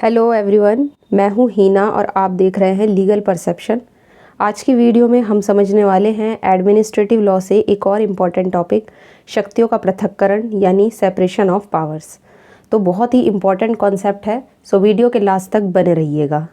Hello everyone, मैं हूँ हीना और आप देख रहे हैं लीगल परसेप्शन। आज की वीडियो में हम समझने वाले हैं एडमिनिस्ट्रेटिव लॉ से एक और इम्पॉर्टेंट टॉपिक, शक्तियों का पृथक्करण यानी सेपरेशन ऑफ पावर्स। तो बहुत ही इम्पॉर्टेंट कॉन्सेप्ट है, सो वीडियो के लास्ट तक बने रहिएगा।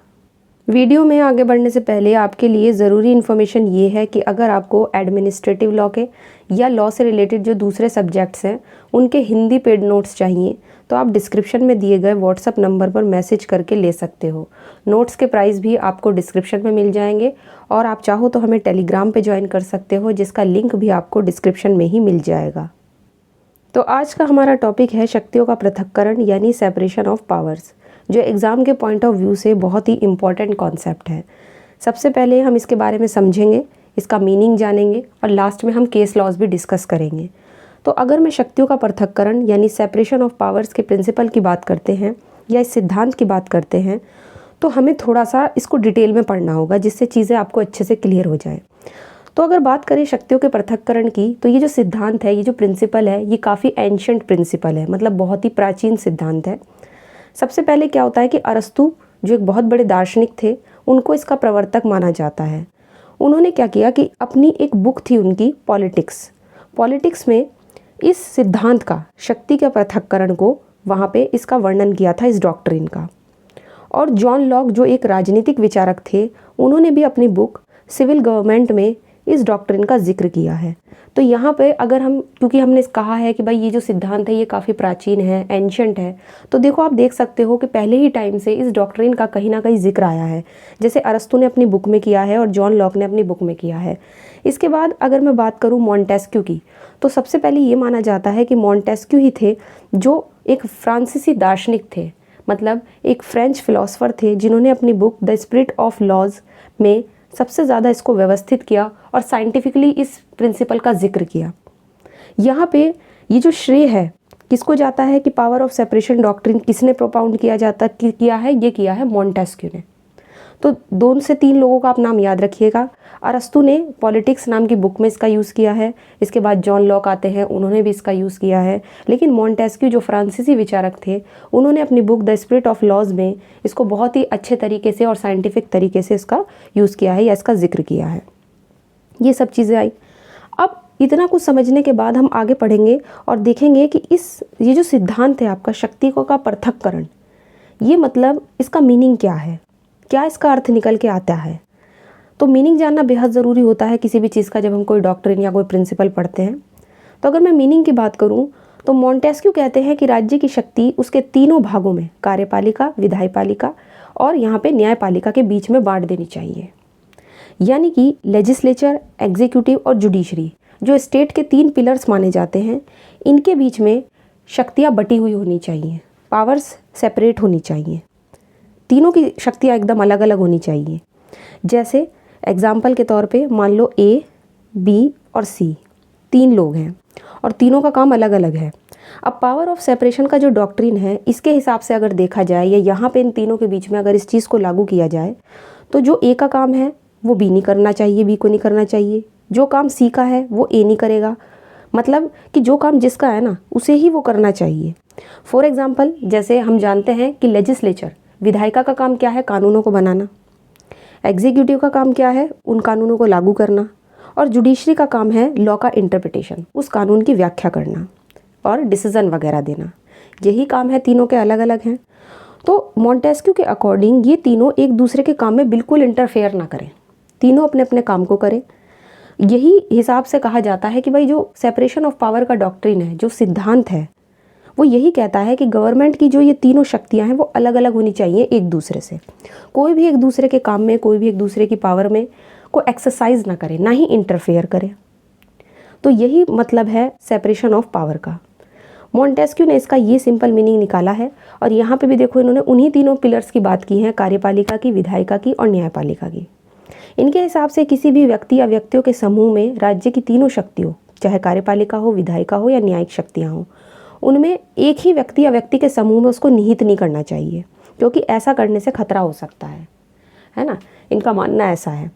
वीडियो में आगे बढ़ने से पहले आपके लिए ज़रूरी इन्फॉर्मेशन ये है कि अगर आपको एडमिनिस्ट्रेटिव लॉ के या लॉ से रिलेटेड जो दूसरे सब्जेक्ट्स हैं उनके हिंदी पेड नोट्स चाहिए तो आप डिस्क्रिप्शन में दिए गए व्हाट्सअप नंबर पर मैसेज करके ले सकते हो। नोट्स के प्राइस भी आपको डिस्क्रिप्शन में मिल जाएंगे और आप चाहो तो हमें टेलीग्राम पे ज्वाइन कर सकते हो, जिसका लिंक भी आपको डिस्क्रिप्शन में ही मिल जाएगा। तो आज का हमारा टॉपिक है शक्तियों का पृथक्करण यानी सेपरेशन ऑफ पावर्स, जो एग्ज़ाम के पॉइंट ऑफ व्यू से बहुत ही इम्पॉर्टेंट कॉन्सेप्ट है। सबसे पहले हम इसके बारे में समझेंगे, इसका मीनिंग जानेंगे और लास्ट में हम केस लॉज भी डिस्कस करेंगे। तो अगर मैं शक्तियों का पृथक्करण यानी सेपरेशन ऑफ पावर्स के प्रिंसिपल की बात करते हैं या इस सिद्धांत की बात करते हैं तो हमें थोड़ा सा इसको डिटेल में पढ़ना होगा, जिससे चीज़ें आपको अच्छे से क्लियर हो जाए। तो अगर बात करें शक्तियों के पृथक्करण की, तो ये जो सिद्धांत है, ये जो प्रिंसिपल है, ये काफ़ी एंशंट प्रिंसिपल है, मतलब बहुत ही प्राचीन सिद्धांत है। सबसे पहले क्या होता है कि अरस्तु जो एक बहुत बड़े दार्शनिक थे, उनको इसका प्रवर्तक माना जाता है। उन्होंने क्या किया कि अपनी एक बुक थी उनकी पॉलिटिक्स में इस सिद्धांत का, शक्ति के पृथक्करण को, वहाँ पे इसका वर्णन किया था, इस डॉक्ट्रिन का। और जॉन लॉक जो एक राजनीतिक विचारक थे, उन्होंने भी अपनी बुक सिविल गवर्नमेंट में इस डॉक्ट्रिन का जिक्र किया है। तो यहाँ पे अगर हम, क्योंकि हमने कहा है कि भाई ये जो सिद्धांत है ये काफ़ी प्राचीन है, एंशंट है, तो देखो आप देख सकते हो कि पहले ही टाइम से इस डॉक्ट्रिन का कहीं ना कहीं जिक्र आया है, जैसे अरस्तु ने अपनी बुक में किया है और जॉन लॉक ने अपनी बुक में किया है। इसके बाद अगर मैं बात करूँ मॉन्टेस्क्यू की, तो सबसे पहले ये माना जाता है कि मॉन्टेस्क्यू ही थे जो एक फ्रांसीसी दार्शनिक थे, मतलब एक फ्रेंच फिलोसोफर थे, जिन्होंने अपनी book the spirit of laws में सबसे ज़्यादा इसको व्यवस्थित किया और साइंटिफिकली इस प्रिंसिपल का जिक्र किया। यहाँ पे ये जो श्रेय है किसको जाता है कि पावर ऑफ सेपरेशन डॉक्ट्रिन किसने प्रोपाउंड किया है, ये किया है मॉन्टेस्क्यू ने। तो 2 से 3 लोगों का आप नाम याद रखिएगा। अरस्तु ने पॉलिटिक्स नाम की बुक में इसका यूज़ किया है, इसके बाद जॉन लॉक आते हैं, उन्होंने भी इसका यूज़ किया है। लेकिन मॉन्टेस्क्यू जो फ्रांसीसी विचारक थे, उन्होंने अपनी book the spirit of laws में इसको बहुत ही अच्छे तरीके से और साइंटिफिक तरीके से इसका यूज़ किया है या इसका जिक्र किया है। ये सब चीज़ें आई। अब इतना कुछ समझने के बाद हम आगे पढ़ेंगे और देखेंगे कि ये जो सिद्धांत है आपका शक्तियों का पृथक्करण, ये मतलब इसका मीनिंग क्या है, क्या इसका अर्थ निकल के आता है। तो मीनिंग जानना बेहद ज़रूरी होता है किसी भी चीज़ का, जब हम कोई डॉक्ट्रिन या कोई प्रिंसिपल पढ़ते हैं। तो अगर मैं मीनिंग की बात करूं तो मॉन्टेस्क्यू कहते हैं कि राज्य की शक्ति उसके तीनों भागों में, कार्यपालिका, विधायपालिका और यहाँ पे न्यायपालिका के बीच में बांट देनी चाहिए। यानी कि लेजिस्लेचर, एग्जीक्यूटिव और जुडिशरी, जो स्टेट के 3 पिलर्स माने जाते हैं, इनके बीच में शक्तियाँ बटी हुई होनी चाहिए, पावर्स सेपरेट होनी चाहिए, तीनों की शक्तियाँ एकदम अलग अलग होनी चाहिए। जैसे एग्जाम्पल के तौर पे मान लो A, B और C 3 लोग हैं और तीनों का काम अलग अलग है। अब पावर ऑफ सेपरेशन का जो डॉक्ट्रिन है, इसके हिसाब से अगर देखा जाए या यहाँ पे इन तीनों के बीच में अगर इस चीज़ को लागू किया जाए, तो जो A का काम है वो B नहीं करना चाहिए, B को नहीं करना चाहिए। जो काम C का है वो A नहीं करेगा, मतलब कि जो काम जिसका है ना उसे ही वो करना चाहिए। फॉर एग्ज़ाम्पल, जैसे हम जानते हैं कि लेजिस्लेचर, विधायिका का काम क्या है, कानूनों को बनाना। एग्जीक्यूटिव का काम क्या है, उन कानूनों को लागू करना। और जुडिशरी का काम है लॉ का इंटरप्रिटेशन, उस कानून की व्याख्या करना और डिसीजन वगैरह देना। यही काम है, तीनों के अलग अलग हैं। तो मॉन्टेस्क्यू के अकॉर्डिंग ये तीनों एक दूसरे के काम में बिल्कुल इंटरफेयर ना करें, तीनों अपने अपने काम को करें। यही हिसाब से कहा जाता है कि भाई जो सेपरेशन ऑफ पावर का डॉक्ट्रिन है, जो सिद्धांत है, वो यही कहता है कि गवर्नमेंट की जो ये तीनों शक्तियां हैं वो अलग अलग होनी चाहिए एक दूसरे से। कोई भी एक दूसरे के काम में, कोई भी एक दूसरे की पावर में को एक्सरसाइज ना करे, ना ही इंटरफेयर करे। तो यही मतलब है सेपरेशन ऑफ पावर का। मॉन्टेस्क्यू ने इसका ये सिंपल मीनिंग निकाला है और यहाँ पे भी देखो इन्होंने उन्हीं तीनों पिलर्स की बात की है, कार्यपालिका की, विधायिका की और न्यायपालिका की। इनके हिसाब से किसी भी व्यक्ति या व्यक्तियों के समूह में राज्य की तीनों शक्तियों, चाहे कार्यपालिका हो, विधायिका हो या न्यायिक शक्तियाँ हों, उनमें एक ही व्यक्ति या व्यक्ति के समूह में उसको निहित नहीं करना चाहिए, क्योंकि ऐसा करने से खतरा हो सकता है ना। इनका मानना ऐसा है।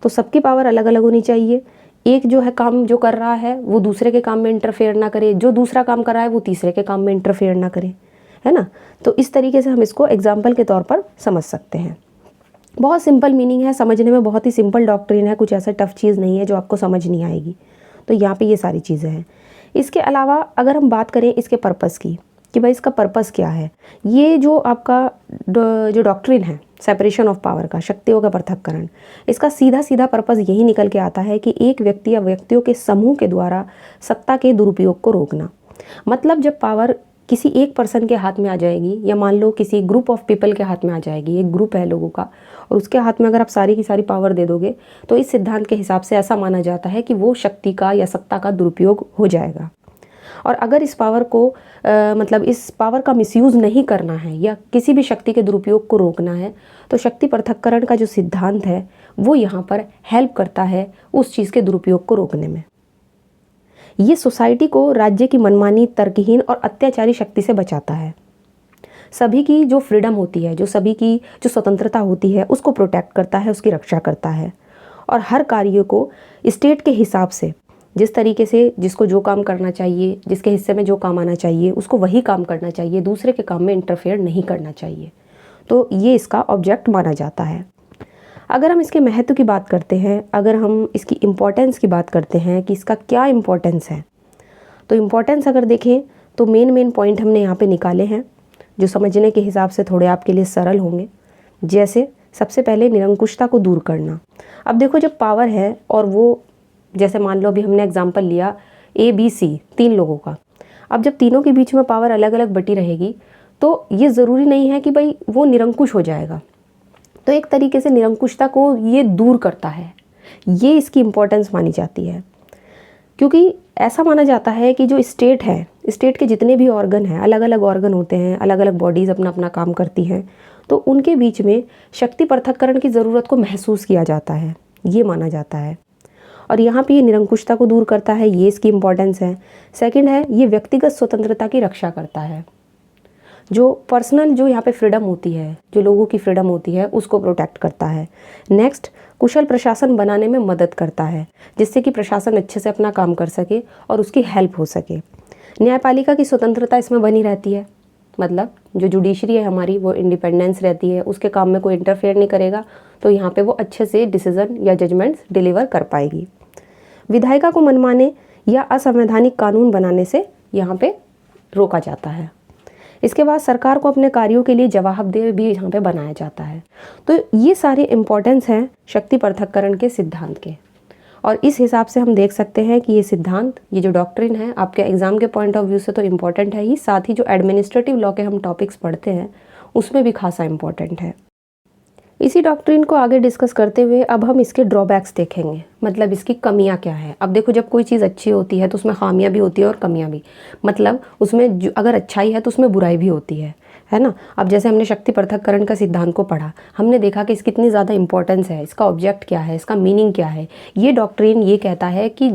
तो सबकी पावर अलग अलग होनी चाहिए। एक जो है काम जो कर रहा है वो दूसरे के काम में इंटरफेयर ना करे, जो दूसरा काम कर रहा है वो तीसरे के काम में इंटरफेयर ना करे। है ना। तो इस तरीके से हम इसको एग्जाम्पल के तौर पर समझ सकते हैं। बहुत सिंपल मीनिंग है, समझने में बहुत ही सिंपल डॉक्ट्रिन है, कुछ ऐसा टफ चीज़ नहीं है जो आपको समझ नहीं आएगी। तो यहाँ पे ये सारी चीज़ें हैं। इसके अलावा अगर हम बात करें इसके पर्पस की कि भाई इसका पर्पस क्या है, ये जो आपका जो डॉक्ट्रिन है सेपरेशन ऑफ पावर का, शक्तियों का पृथक्करण, इसका सीधा सीधा पर्पस यही निकल के आता है कि एक व्यक्ति या व्यक्तियों के समूह के द्वारा सत्ता के दुरुपयोग को रोकना। मतलब जब पावर किसी एक पर्सन के हाथ में आ जाएगी, या मान लो किसी ग्रुप ऑफ पीपल के हाथ में आ जाएगी, एक ग्रुप है लोगों का, और उसके हाथ में अगर आप सारी की सारी पावर दे दोगे, तो इस सिद्धांत के हिसाब से ऐसा माना जाता है कि वो शक्ति का या सत्ता का दुरुपयोग हो जाएगा। और अगर इस पावर को मतलब इस पावर का मिसयूज़ नहीं करना है या किसी भी शक्ति के दुरुपयोग को रोकना है, तो शक्ति पृथक्करण का जो सिद्धांत है वो यहाँ पर हेल्प करता है उस चीज़ के दुरुपयोग को रोकने में। ये सोसाइटी को राज्य की मनमानी, तर्कहीन और अत्याचारी शक्ति से बचाता है। सभी की जो फ्रीडम होती है, जो सभी की जो स्वतंत्रता होती है, उसको प्रोटेक्ट करता है, उसकी रक्षा करता है। और हर कार्य को स्टेट के हिसाब से, जिस तरीके से जिसको जो काम करना चाहिए, जिसके हिस्से में जो काम आना चाहिए, उसको वही काम करना चाहिए, दूसरे के काम में इंटरफेयर नहीं करना चाहिए। तो ये इसका ऑब्जेक्ट माना जाता है। अगर हम इसके महत्व की बात करते हैं, अगर हम इसकी इम्पोर्टेंस की बात करते हैं कि इसका क्या इम्पोर्टेंस है, तो इम्पोर्टेंस अगर देखें तो मेन पॉइंट हमने यहाँ पे निकाले हैं जो समझने के हिसाब से थोड़े आपके लिए सरल होंगे। जैसे सबसे पहले निरंकुशता को दूर करना। अब देखो जब पावर है और वो, जैसे मान लो अभी हमने एग्जाम्पल लिया ABC 3 लोगों का, अब जब तीनों के बीच में पावर अलग अलग बटी रहेगी तो ये ज़रूरी नहीं है कि भाई वो निरंकुश हो जाएगा। तो एक तरीके से निरंकुशता को ये दूर करता है, ये इसकी इम्पोर्टेंस मानी जाती है। क्योंकि ऐसा माना जाता है कि जो स्टेट है, स्टेट के जितने भी ऑर्गन हैं, अलग अलग ऑर्गन होते हैं, अलग अलग बॉडीज़ अपना अपना काम करती हैं, तो उनके बीच में शक्ति पृथक्करण की ज़रूरत को महसूस किया जाता है, ये माना जाता है। और यहाँ पे ये निरंकुशता को दूर करता है, ये इसकी इम्पोर्टेंस है। सेकंड है, ये व्यक्तिगत स्वतंत्रता की रक्षा करता है। जो पर्सनल जो यहाँ पे फ्रीडम होती है, जो लोगों की फ्रीडम होती है, उसको प्रोटेक्ट करता है। नेक्स्ट, कुशल प्रशासन बनाने में मदद करता है, जिससे कि प्रशासन अच्छे से अपना काम कर सके और उसकी हेल्प हो सके। न्यायपालिका की स्वतंत्रता इसमें बनी रहती है, मतलब जो जुडिशरी है हमारी वो इंडिपेंडेंस रहती है, उसके काम में कोई इंटरफेयर नहीं करेगा, तो यहाँ पे वो अच्छे से डिसीजन या जजमेंट्स डिलीवर कर पाएगी। विधायिका को मनमाने या असंवैधानिक कानून बनाने से यहाँ पे रोका जाता है। इसके बाद सरकार को अपने कार्यों के लिए जवाबदेह भी यहाँ पे बनाया जाता है। तो ये सारे इम्पोर्टेंस हैं शक्ति पृथक्करण के सिद्धांत के, और इस हिसाब से हम देख सकते हैं कि ये सिद्धांत, ये जो डॉक्ट्रिन है, आपके एग्जाम के पॉइंट ऑफ व्यू से तो इम्पॉर्टेंट है ही, साथ ही जो एडमिनिस्ट्रेटिव लॉ के हम टॉपिक्स पढ़ते हैं उसमें भी खासा इम्पॉर्टेंट है। इसी डॉक्ट्रिन को आगे डिस्कस करते हुए अब हम इसके ड्रॉबैक्स देखेंगे, मतलब इसकी कमियां क्या है। अब देखो जब कोई चीज़ अच्छी होती है तो उसमें खामियां भी होती है और कमियां भी, मतलब उसमें अगर अच्छाई है तो उसमें बुराई भी होती है ना। अब जैसे हमने शक्ति पृथक्करण का सिद्धांत को पढ़ा, हमने देखा कि इसकी कितनी ज़्यादा इंपॉर्टेंस है, इसका ऑब्जेक्ट क्या है, इसका मीनिंग क्या है। ये डॉक्ट्रिन ये कहता है कि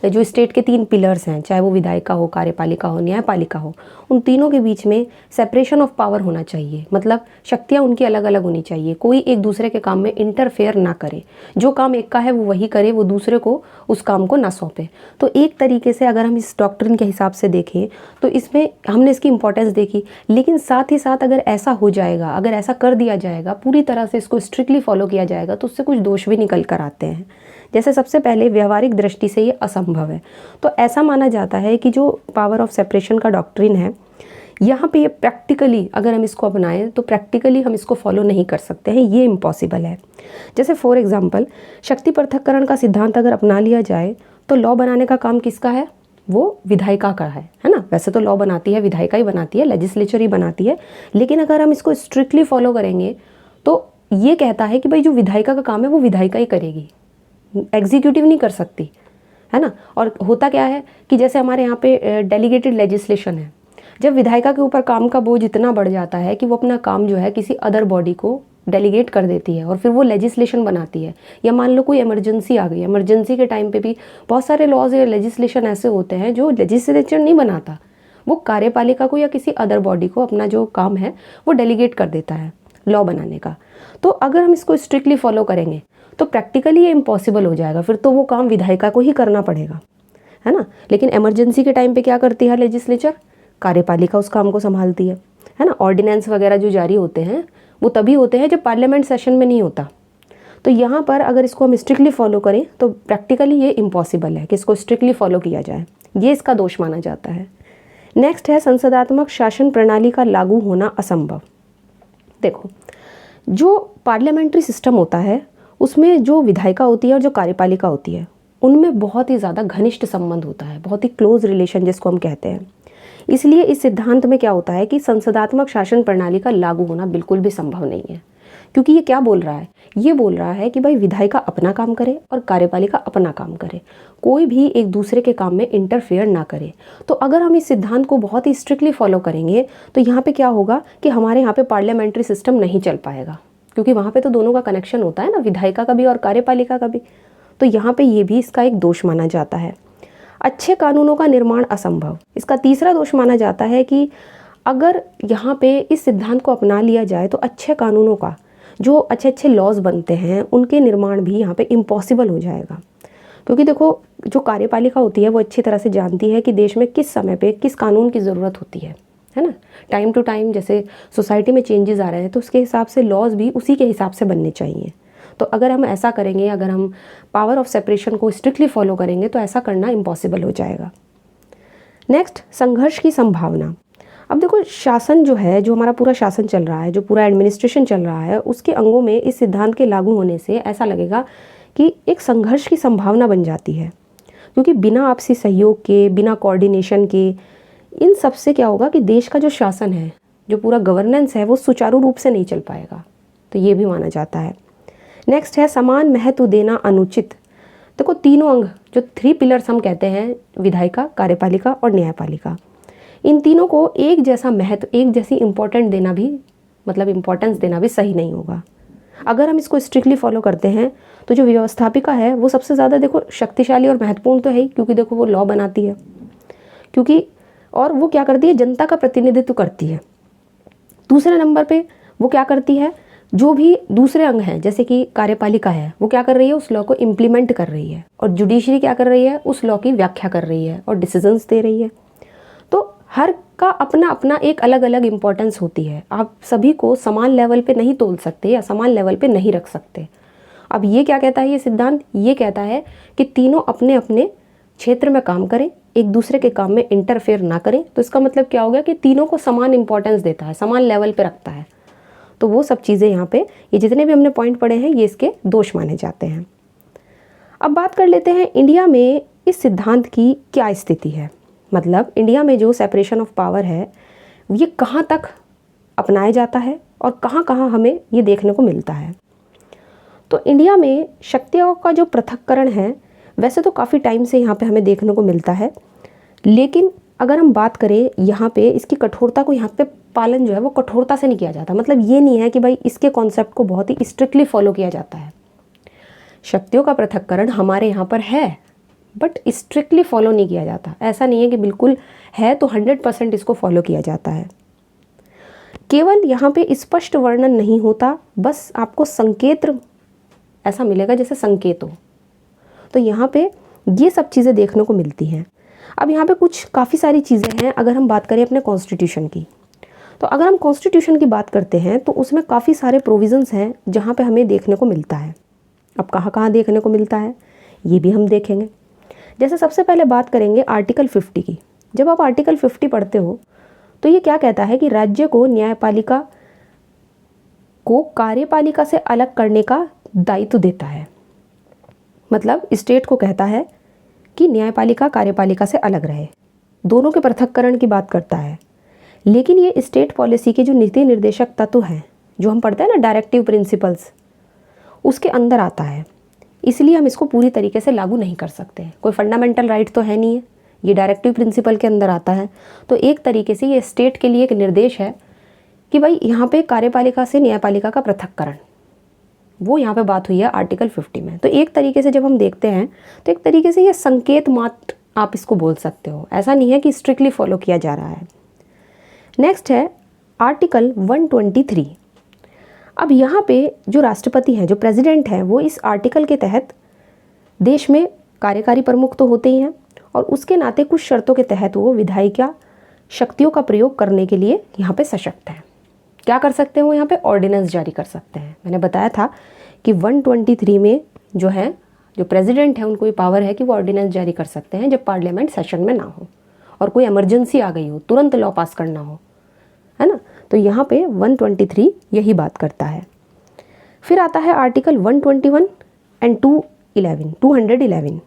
जो स्टेट के 3 पिलर्स हैं, चाहे वो विधायिका हो, कार्यपालिका हो, न्यायपालिका हो, उन तीनों के बीच में सेपरेशन ऑफ पावर होना चाहिए। मतलब शक्तियाँ उनकी अलग अलग होनी चाहिए, कोई एक दूसरे के काम में इंटरफेयर ना करे, जो काम एक का है वो वही करे, वो दूसरे को उस काम को ना सौंपे। तो एक तरीके से अगर हम इस डॉक्ट्रिन के हिसाब से देखें तो इसमें हमने इसकी इंपॉर्टेंस देखी, लेकिन साथ ही साथ अगर ऐसा हो जाएगा, अगर ऐसा कर दिया जाएगा, पूरी तरह से इसको स्ट्रिक्टली फॉलो किया जाएगा, तो उससे कुछ दोष भी निकल कर आते हैं। जैसे सबसे पहले व्यवहारिक दृष्टि से ये असंभव है। तो ऐसा माना जाता है कि जो पावर ऑफ सेपरेशन का डॉक्ट्रिन है, यहाँ पे ये प्रैक्टिकली अगर हम इसको अपनाएं तो प्रैक्टिकली हम इसको फॉलो नहीं कर सकते हैं, ये इम्पॉसिबल है। जैसे फॉर एग्जांपल शक्ति पृथक्करण का सिद्धांत अगर अपना लिया जाए तो लॉ बनाने का काम किसका है, वो विधायिका का है ना। वैसे तो लॉ बनाती है विधायिका ही बनाती है, लेजिस्लेचर ही बनाती है, लेकिन अगर हम इसको स्ट्रिक्टली फॉलो करेंगे तो ये कहता है कि भाई जो विधायिका का काम है वो विधायिका ही करेगी, एग्जीक्यूटिव नहीं कर सकती, है ना। और होता क्या है कि जैसे हमारे यहाँ पे डेलीगेटेड लेजिस्लेशन है, जब विधायिका के ऊपर काम का बोझ इतना बढ़ जाता है कि वो अपना काम जो है किसी अदर बॉडी को डेलीगेट कर देती है और फिर वो लेजिस्लेशन बनाती है। या मान लो कोई इमरजेंसी आ गई, इमरजेंसी के टाइम पे भी बहुत सारे लॉज या लेजिस्लेशन ऐसे होते हैं जो लेजिस्लेचर नहीं बनाता, वो कार्यपालिका को या किसी अदर बॉडी को अपना जो काम है वो डेलीगेट कर देता है लॉ बनाने का। तो अगर हम इसको स्ट्रिक्टली फॉलो करेंगे तो प्रैक्टिकली ये इम्पॉसिबल हो जाएगा, फिर तो वो काम विधायिका को ही करना पड़ेगा, है ना। लेकिन इमरजेंसी के टाइम पे क्या करती है लेजिस्लेचर, कार्यपालिका उस काम को संभालती है ना। ऑर्डिनेंस वगैरह जो जारी होते हैं वो तभी होते हैं जब पार्लियामेंट सेशन में नहीं होता। तो यहाँ पर अगर इसको हम स्ट्रिक्टली फॉलो करें तो प्रैक्टिकली ये इम्पॉसिबल है कि इसको स्ट्रिक्टली फॉलो किया जाए, ये इसका दोष माना जाता है। नेक्स्ट है संसदात्मक शासन प्रणाली का लागू होना असंभव। देखो, जो पार्लियामेंट्री सिस्टम होता है उसमें जो विधायिका होती है और जो कार्यपालिका होती है उनमें बहुत ही ज़्यादा घनिष्ठ संबंध होता है, बहुत ही क्लोज रिलेशन जिसको हम कहते हैं। इसलिए इस सिद्धांत में क्या होता है कि संसदात्मक शासन प्रणाली का लागू होना बिल्कुल भी संभव नहीं है। क्योंकि ये क्या बोल रहा है, ये बोल रहा है कि भाई विधायिका अपना काम करे और कार्यपालिका अपना काम करे, कोई भी एक दूसरे के काम में इंटरफेयर ना करे। तो अगर हम इस सिद्धांत को बहुत ही स्ट्रिक्टली फॉलो करेंगे तो यहाँ पे क्या होगा कि हमारे यहाँ पे पार्लियामेंट्री सिस्टम नहीं चल पाएगा, क्योंकि वहाँ पे तो दोनों का कनेक्शन होता है ना, विधायिका का भी और कार्यपालिका का भी। तो यहाँ पे ये भी इसका एक दोष माना जाता है। अच्छे कानूनों का निर्माण असंभव, इसका तीसरा दोष माना जाता है कि अगर यहाँ पे इस सिद्धांत को अपना लिया जाए तो अच्छे कानूनों का, जो अच्छे अच्छे लॉज बनते हैं उनके निर्माण भी यहाँ पे इम्पॉसिबल हो जाएगा। क्योंकि देखो, जो कार्यपालिका होती है वो अच्छी तरह से जानती है कि देश में किस समय पे किस कानून की ज़रूरत होती है ना। टाइम टू टाइम जैसे सोसाइटी में चेंजेस आ रहे हैं तो उसके हिसाब से लॉज भी उसी के हिसाब से बनने चाहिए। तो अगर हम ऐसा करेंगे, अगर हम पावर ऑफ सेपरेशन को स्ट्रिक्टली फॉलो करेंगे तो ऐसा करना इम्पॉसिबल हो जाएगा। नेक्स्ट, संघर्ष की संभावना। अब देखो, शासन जो है, जो हमारा पूरा शासन चल रहा है, जो पूरा एडमिनिस्ट्रेशन चल रहा है, उसके अंगों में इस सिद्धांत के लागू होने से ऐसा लगेगा कि एक संघर्ष की संभावना बन जाती है। क्योंकि बिना आपसी सहयोग के, बिना कोऑर्डिनेशन के, इन सब से क्या होगा कि देश का जो शासन है, जो पूरा गवर्नेंस है, वो सुचारू रूप से नहीं चल पाएगा। तो ये भी माना जाता है। नेक्स्ट है समान महत्व देना अनुचित। देखो, तीनों अंग, जो 3 पिलर्स हम कहते हैं, विधायिका, कार्यपालिका और न्यायपालिका, इन तीनों को एक जैसा महत्व, एक जैसी इम्पोर्टेंट देना भी, मतलब इम्पोर्टेंस देना भी सही नहीं होगा। अगर हम इसको स्ट्रिक्टली फॉलो करते हैं तो जो व्यवस्थापिका है वो सबसे ज़्यादा देखो शक्तिशाली और महत्वपूर्ण तो है ही, क्योंकि देखो वो लॉ बनाती है, क्योंकि और वो क्या करती है, जनता का प्रतिनिधित्व करती है। दूसरे नंबर पे वो क्या करती है, जो भी दूसरे अंग हैं जैसे कि कार्यपालिका है, वो क्या कर रही है, उस लॉ को इम्प्लीमेंट कर रही है, और जुडिशरी क्या कर रही है, उस लॉ की व्याख्या कर रही है और डिसीजंस दे रही है। तो हर का अपना अपना एक अलग अलग इम्पोर्टेंस होती है। आप सभी को समान लेवल पे नहीं तोल सकते या समान लेवल पे नहीं रख सकते। अब ये क्या कहता है ये सिद्धांत, ये कहता है कि तीनों अपने अपने क्षेत्र में काम करें, एक दूसरे के काम में इंटरफेयर ना करें। तो इसका मतलब क्या हो गया कि तीनों को समान इंपॉर्टेंस देता है, समान लेवल पे रखता है। तो वो सब चीज़ें यहाँ पे, ये जितने भी हमने पॉइंट पढ़े हैं, ये इसके दोष माने जाते हैं। अब बात कर लेते हैं इंडिया में इस सिद्धांत की क्या स्थिति है। मतलब इंडिया में जो सेपरेशन ऑफ पावर है ये कहाँ तक अपनाया जाता है और कहाँ कहाँ हमें ये देखने को मिलता है। तो इंडिया में शक्तियों का जो पृथक्करण है वैसे तो काफ़ी टाइम से यहाँ पे हमें देखने को मिलता है, लेकिन अगर हम बात करें यहाँ पे इसकी कठोरता को, यहाँ पे पालन जो है वो कठोरता से नहीं किया जाता। मतलब ये नहीं है कि भाई इसके कॉन्सेप्ट को बहुत ही स्ट्रिक्टली फॉलो किया जाता है। शक्तियों का पृथक्करण हमारे यहाँ पर है बट स्ट्रिक्टली फॉलो नहीं किया जाता। ऐसा नहीं है कि बिल्कुल है तो 100% इसको फॉलो किया जाता है। केवल यहाँ पे स्पष्ट वर्णन नहीं होता, बस आपको संकेत ऐसा मिलेगा जैसे संकेत हो। तो यहाँ पे ये सब चीज़ें देखने को मिलती हैं। अब यहाँ पे कुछ काफ़ी सारी चीज़ें हैं। अगर हम बात करें अपने कॉन्स्टिट्यूशन की, तो अगर हम कॉन्स्टिट्यूशन की बात करते हैं तो उसमें काफ़ी सारे प्रोविज़न्स हैं जहाँ पे हमें देखने को मिलता है। अब कहाँ कहाँ देखने को मिलता है ये भी हम देखेंगे। जैसे सबसे पहले बात करेंगे आर्टिकल 50 की। जब आप आर्टिकल 50 पढ़ते हो तो ये क्या कहता है कि राज्य को न्यायपालिका को कार्यपालिका से अलग करने का दायित्व देता है। मतलब स्टेट को कहता है कि न्यायपालिका कार्यपालिका से अलग रहे, दोनों के पृथक्करण की बात करता है। लेकिन ये स्टेट पॉलिसी के जो नीति निर्देशक तत्व हैं, जो हम पढ़ते हैं ना डायरेक्टिव प्रिंसिपल्स, उसके अंदर आता है। इसलिए हम इसको पूरी तरीके से लागू नहीं कर सकते। कोई फंडामेंटल राइट तो है नहीं है, ये डायरेक्टिव प्रिंसिपल के अंदर आता है। तो एक तरीके से ये स्टेट के लिए एक निर्देश है कि भाई यहाँ पे कार्यपालिका से न्यायपालिका का पृथक्करण, वो यहाँ पे बात हुई है आर्टिकल 50 में। तो एक तरीके से जब हम देखते हैं तो एक तरीके से ये संकेत मात्र आप इसको बोल सकते हो। ऐसा नहीं है कि स्ट्रिक्टली फॉलो किया जा रहा है। नेक्स्ट है आर्टिकल 123। अब यहाँ पे जो राष्ट्रपति हैं, जो प्रेसिडेंट हैं, वो इस आर्टिकल के तहत देश में कार्यकारी प्रमुख तो होते ही हैं और उसके नाते कुछ शर्तों के तहत वो विधायिका शक्तियों का प्रयोग करने के लिए यहाँ पे सशक्त हैं। क्या कर सकते हैं वो यहाँ पे ऑर्डिनेंस जारी कर सकते हैं। मैंने बताया था कि 123 में जो है, जो प्रेसिडेंट है उनको ये पावर है कि वो ऑर्डिनेंस जारी कर सकते हैं जब पार्लियामेंट सेशन में ना हो और कोई इमरजेंसी आ गई हो, तुरंत लॉ पास करना हो, है ना। तो यहाँ पे 123 यही बात करता है। फिर आता है आर्टिकल 121 एंड 211।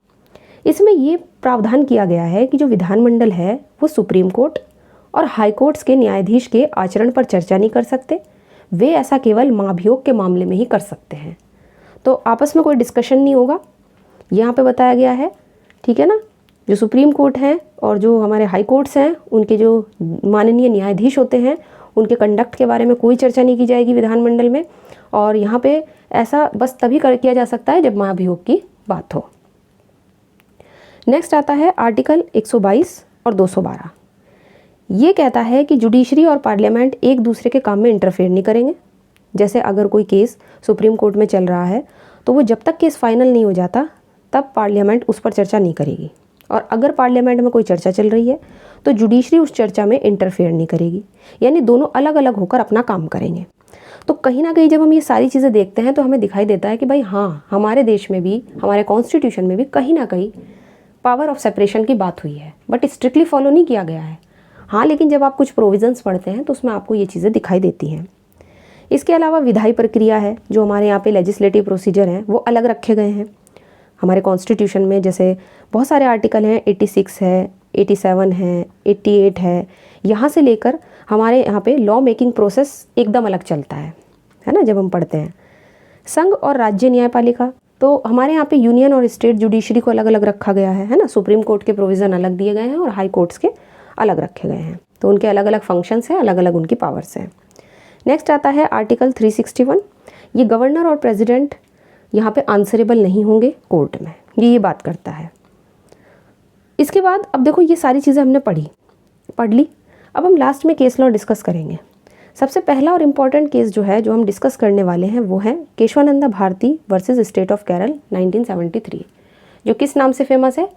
इसमें ये प्रावधान किया गया है कि जो विधानमंडल है वो सुप्रीम कोर्ट और हाई कोर्ट्स के न्यायाधीश के आचरण पर चर्चा नहीं कर सकते, वे ऐसा केवल महाभियोग के मामले में ही कर सकते हैं। तो आपस में कोई डिस्कशन नहीं होगा, यहाँ पे बताया गया है, ठीक है ना। जो सुप्रीम कोर्ट हैं और जो हमारे हाई कोर्ट्स हैं, उनके जो माननीय न्यायाधीश होते हैं, उनके कंडक्ट के बारे में कोई चर्चा नहीं की जाएगी विधानमंडल में। और यहाँ पे ऐसा बस तभी किया जा सकता है जब महाभियोग की बात हो। नेक्स्ट आता है आर्टिकल 122 और 212। ये कहता है कि जुडिशरी और पार्लियामेंट एक दूसरे के काम में इंटरफेयर नहीं करेंगे। जैसे अगर कोई केस सुप्रीम कोर्ट में चल रहा है तो वो जब तक केस फाइनल नहीं हो जाता तब पार्लियामेंट उस पर चर्चा नहीं करेगी, और अगर पार्लियामेंट में कोई चर्चा चल रही है तो जुडिशरी उस चर्चा में इंटरफेयर नहीं करेगी, यानी दोनों अलग अलग होकर अपना काम करेंगे। तो कहीं ना कहीं जब हम ये सारी चीज़ें देखते हैं तो हमें दिखाई देता है कि भाई हाँ, हमारे देश में भी, हमारे कॉन्स्टिट्यूशन में भी कहीं ना कहीं पावर ऑफ सेपरेशन की बात हुई है, बट स्ट्रिक्टली फॉलो नहीं किया गया है। हाँ, लेकिन जब आप कुछ प्रोविजंस पढ़ते हैं तो उसमें आपको ये चीज़ें दिखाई देती हैं। इसके अलावा विधायी प्रक्रिया है, जो हमारे यहाँ पे लेजिस्लेटिव प्रोसीजर हैं वो अलग रखे गए हैं हमारे कॉन्स्टिट्यूशन में। जैसे बहुत सारे आर्टिकल हैं, 86 है, 87 है, 88 है। यहाँ से लेकर हमारे यहाँ पे लॉ मेकिंग प्रोसेस एकदम अलग चलता है ना, जब हम पढ़ते हैं। संघ और राज्य न्यायपालिका, तो हमारे यहाँ पे यूनियन और स्टेट जुडिशरी को अलग अलग रखा गया है ना। सुप्रीम कोर्ट के प्रोविज़न अलग दिए गए हैं और हाई कोर्ट्स के अलग रखे गए हैं, तो उनके अलग अलग फंक्शंस हैं, अलग अलग उनकी पावर्स हैं। नेक्स्ट आता है आर्टिकल 361। ये गवर्नर और प्रेसिडेंट यहाँ पे आंसरेबल नहीं होंगे कोर्ट में, ये बात करता है। इसके बाद अब देखो, ये सारी चीज़ें हमने पढ़ ली। अब हम लास्ट में केस लॉ डिस्कस करेंगे। सबसे पहला और इम्पॉर्टेंट केस जो है, जो हम डिस्कस करने वाले हैं, वो है Keshavananda Bharati versus state of Kerala 1973, जो किस नाम से फेमस है?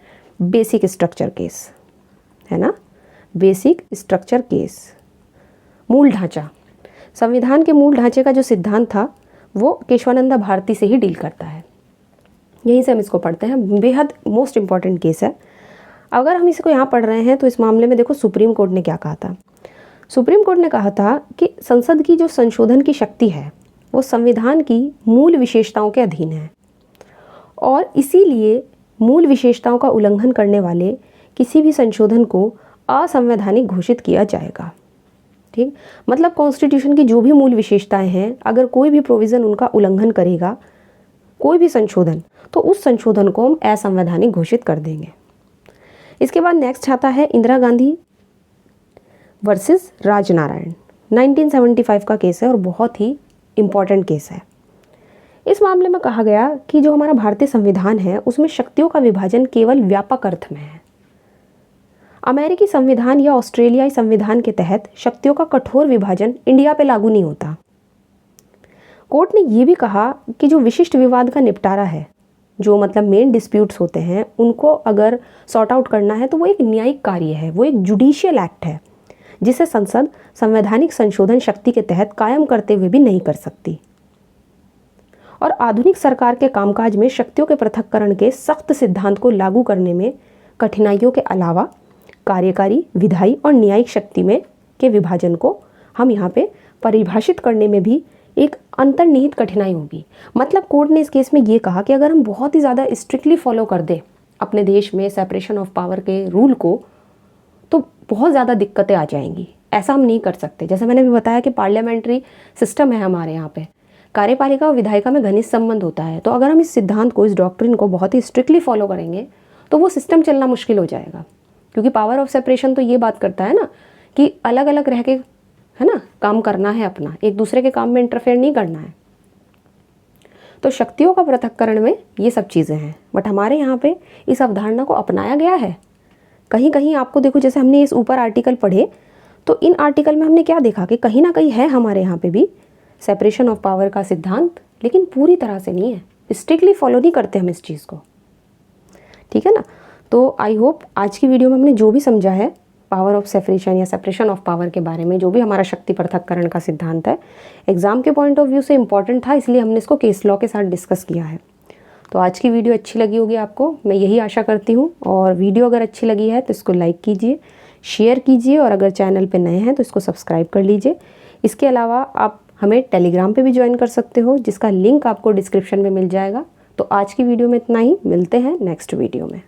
बेसिक स्ट्रक्चर केस, है ना। बेसिक स्ट्रक्चर केस, मूल ढांचा, संविधान के मूल ढांचे का जो सिद्धांत था वो केशवानंदा भारती से ही डील करता है। यहीं से हम इसको पढ़ते हैं, बेहद मोस्ट इम्पॉर्टेंट केस है। अगर हम इसको यहाँ पढ़ रहे हैं तो इस मामले में देखो सुप्रीम कोर्ट ने क्या कहा था। सुप्रीम कोर्ट ने कहा था कि संसद की जो संशोधन की शक्ति है वो संविधान की मूल विशेषताओं के अधीन है, और इसीलिए मूल विशेषताओं का उल्लंघन करने वाले किसी भी संशोधन को असंवैधानिक घोषित किया जाएगा। ठीक, मतलब कॉन्स्टिट्यूशन की जो भी मूल विशेषताएं हैं, अगर कोई भी प्रोविज़न उनका उल्लंघन करेगा, कोई भी संशोधन, तो उस संशोधन को हम असंवैधानिक घोषित कर देंगे। इसके बाद नेक्स्ट आता है इंदिरा गांधी वर्सेस राजनारायण, 1975 का केस है और बहुत ही इम्पॉर्टेंट केस है। इस मामले में कहा गया कि जो हमारा भारतीय संविधान है उसमें शक्तियों का विभाजन केवल व्यापक अर्थ में है। अमेरिकी संविधान या ऑस्ट्रेलियाई संविधान के तहत शक्तियों का कठोर विभाजन इंडिया पे लागू नहीं होता। कोर्ट ने ये भी कहा कि जो विशिष्ट विवाद का निपटारा है, जो मतलब मेन डिस्प्यूट्स होते हैं, उनको अगर सॉर्ट आउट करना है तो वो एक न्यायिक कार्य है, वो एक जुडिशियल एक्ट है, जिसे संसद संवैधानिक संशोधन शक्ति के तहत कायम करते हुए भी नहीं कर सकती। और आधुनिक सरकार के कामकाज में शक्तियों के पृथक्करण के सख्त सिद्धांत को लागू करने में कठिनाइयों के अलावा कार्यकारी, विधायी और न्यायिक शक्ति में के विभाजन को हम यहाँ पे परिभाषित करने में भी एक अंतर्निहित कठिनाई होगी। मतलब कोर्ट ने इस केस में ये कहा कि अगर हम बहुत ही ज़्यादा स्ट्रिक्टली फॉलो कर दें अपने देश में सेपरेशन ऑफ पावर के रूल को, तो बहुत ज़्यादा दिक्कतें आ जाएंगी। ऐसा हम नहीं कर सकते। जैसे मैंने भी बताया कि पार्लियामेंट्री सिस्टम है हमारे यहाँ पे, कार्यपालिका और विधायिका में घनिष्ठ संबंध होता है। तो अगर हम इस सिद्धांत को, इस डॉक्ट्रिन को बहुत ही स्ट्रिक्टली फॉलो करेंगे तो वो सिस्टम चलना मुश्किल हो जाएगा, क्योंकि पावर ऑफ सेपरेशन तो ये बात करता है ना कि अलग अलग रह के, है ना, काम करना है अपना, एक दूसरे के काम में इंटरफेयर नहीं करना है। तो शक्तियों का पृथक्करण में ये सब चीज़ें हैं, बट हमारे यहाँ पे इस अवधारणा को अपनाया गया है। कहीं कहीं आपको देखो, जैसे हमने इस ऊपर आर्टिकल पढ़े तो इन आर्टिकल में हमने क्या देखा कि कहीं ना कहीं है हमारे यहाँ पे भी सेपरेशन ऑफ पावर का सिद्धांत, लेकिन पूरी तरह से नहीं है, स्ट्रिक्टली फॉलो नहीं करते हम इस चीज़ को। ठीक है ना। तो आई होप आज की वीडियो में हमने जो भी समझा है पावर ऑफ सेपरेशन या सेपरेशन ऑफ पावर के बारे में, जो भी हमारा शक्ति पृथक्करण का सिद्धांत है, एग्जाम के पॉइंट ऑफ व्यू से इम्पॉर्टेंट था, इसलिए हमने इसको केस लॉ के साथ डिस्कस किया है। तो आज की वीडियो अच्छी लगी होगी आपको, मैं यही आशा करती हूँ। और वीडियो अगर अच्छी लगी है तो इसको लाइक कीजिए, शेयर कीजिए, और अगर चैनल पे नए हैं तो इसको सब्सक्राइब कर लीजिए। इसके अलावा आप हमें टेलीग्राम पे भी ज्वाइन कर सकते हो, जिसका लिंक आपको डिस्क्रिप्शन में मिल जाएगा। तो आज की वीडियो में इतना ही, मिलते हैं नेक्स्ट वीडियो में।